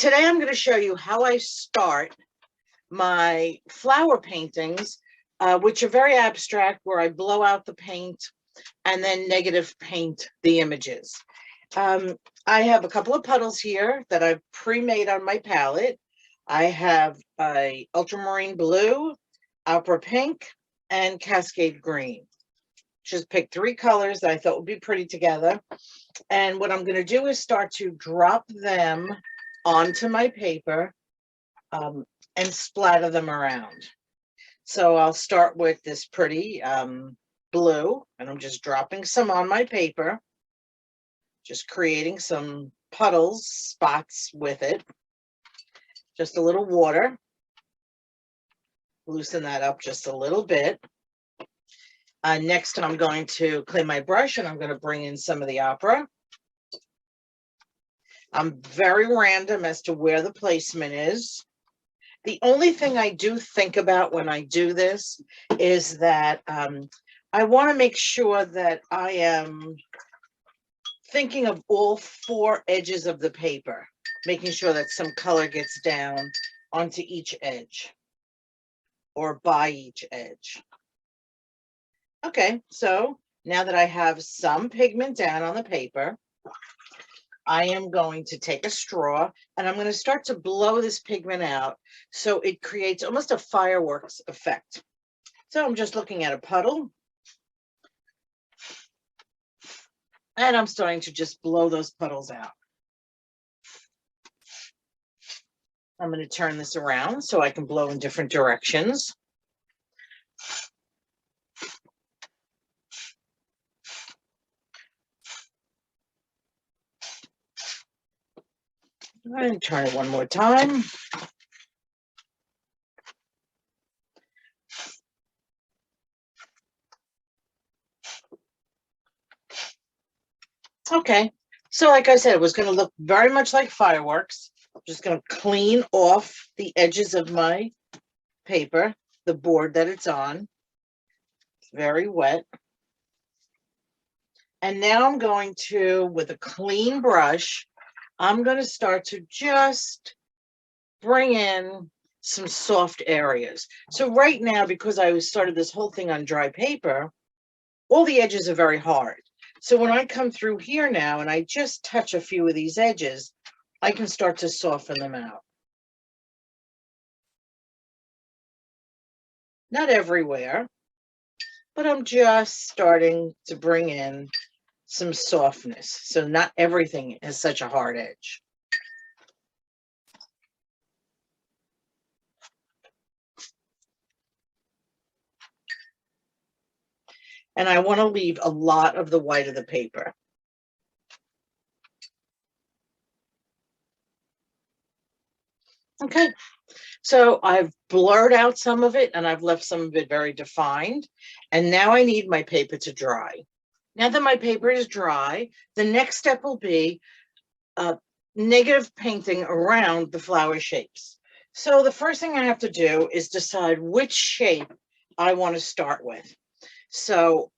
today I'm going to show you how I start my flower paintings, which are very abstract, where I blow out the paint and then negative paint the images. I have a couple of puddles here that I've pre-made on my palette. I have a ultramarine blue, opera pink, and cascade green. Just picked 3 colors that I thought would be pretty together. And what I'm going to do is start to drop them onto my paper and splatter them around. So I'll start with this pretty blue, and I'm just dropping some on my paper, just creating some puddles, spots with it. Just a little water. Loosen that up just a little bit. Next, I'm going to clean my brush, and I'm going to bring in some of the opera. I'm very random as to where the placement is. The only thing I do think about when I do this is that I want to make sure that I am thinking of all 4 edges of the paper, making sure that some color gets down onto each edge or by each edge. Okay, so now that I have some pigment down on the paper, I am going to take a straw and I'm going to start to blow this pigment out so it creates almost a fireworks effect. So I'm just looking at a puddle and I'm starting to just blow those puddles out. I'm going to turn this around so I can blow in different directions. And turn it one more time. Okay, so like I said, it was going to look very much like fireworks. I'm just going to clean off the edges of my paper, the board that it's on. It's very wet. And now I'm going to, with a clean brush, I'm going to start to just bring in some soft areas. So right now, because I started this whole thing on dry paper, all the edges are very hard. So when I come through here now and I just touch a few of these edges, I can start to soften them out. Not everywhere, but I'm just starting to bring in some softness. So not everything is such a hard edge. And I want to leave a lot of the white of the paper. Okay, so I've blurred out some of it and I've left some of it very defined. And now I need my paper to dry. Now that my paper is dry, the next step will be negative painting around the flower shapes. So the first thing I have to do is decide which shape I want to start with. So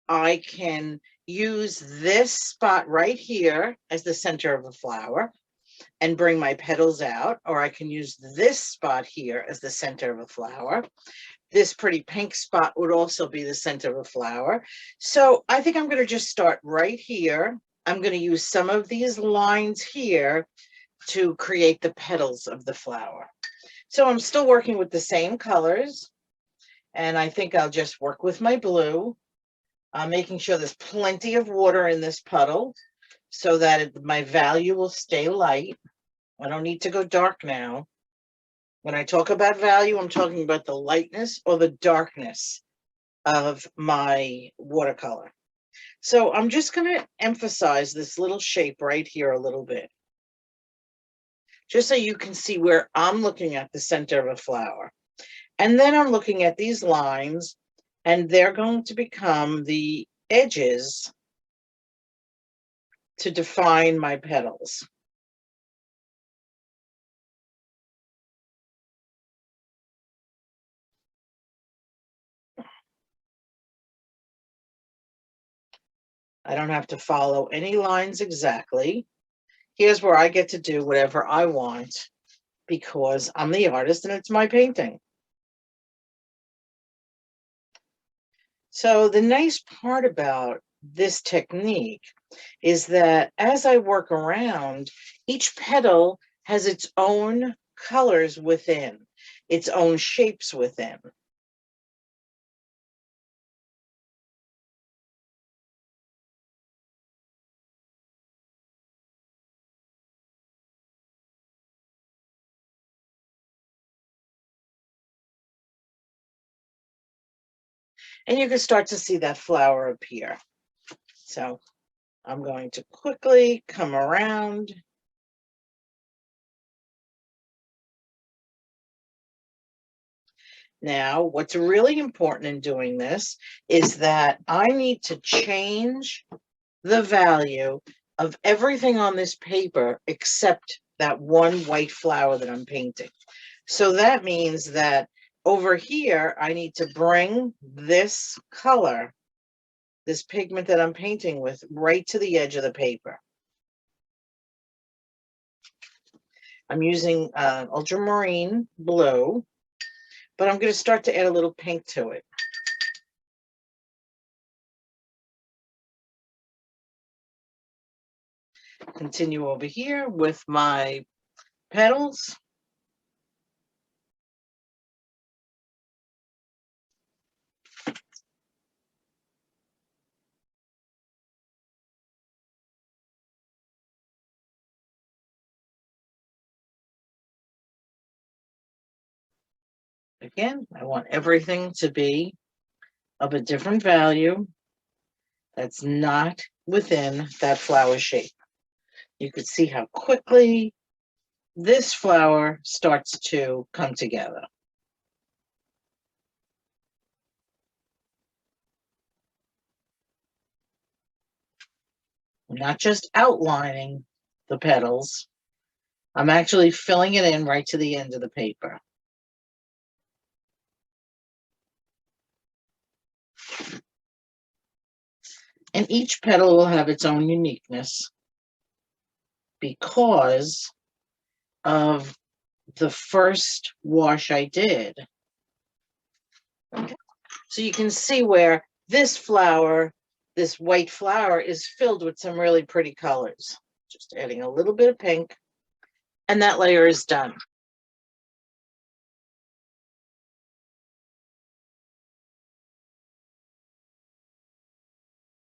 I can use this spot right here as the center of the flower and bring my petals out, or I can use this spot here as the center of a flower. This pretty pink spot would also be the center of a flower. So I think I'm going to just start right here. I'm going to use some of these lines here to create the petals of the flower. So I'm still working with the same colors, and I think I'll just work with my blue. I'm making sure there's plenty of water in this puddle so that my value will stay light. I don't need to go dark now. When I talk about value, I'm talking about the lightness or the darkness of my watercolor. So I'm just going to emphasize this little shape right here a little bit, just so you can see where I'm looking at the center of a flower. And then I'm looking at these lines, and they're going to become the edges to define my petals. I don't have to follow any lines exactly. here's where I get to do whatever I want because I'm the artist and it's my painting. So the nice part about this technique is that as I work around, each petal has its own colors within, its own shapes within. And you can start to see that flower appear. So I'm going to quickly come around. Now, what's really important in doing this is that I need to change the value of everything on this paper except that one white flower that I'm painting. So that means that over here, I need to bring this color, this pigment that I'm painting with, right to the edge of the paper. I'm using ultramarine blue, but I'm going to start to add a little pink to it. Continue over here with my petals. Again, I want everything to be of a different value that's not within that flower shape. You could see how quickly this flower starts to come together. I'm not just outlining the petals, I'm actually filling it in right to the end of the paper. And each petal will have its own uniqueness because of the first wash I did. Okay. So you can see where this flower, this white flower, is filled with some really pretty colors. Just adding a little bit of pink, and that layer is done.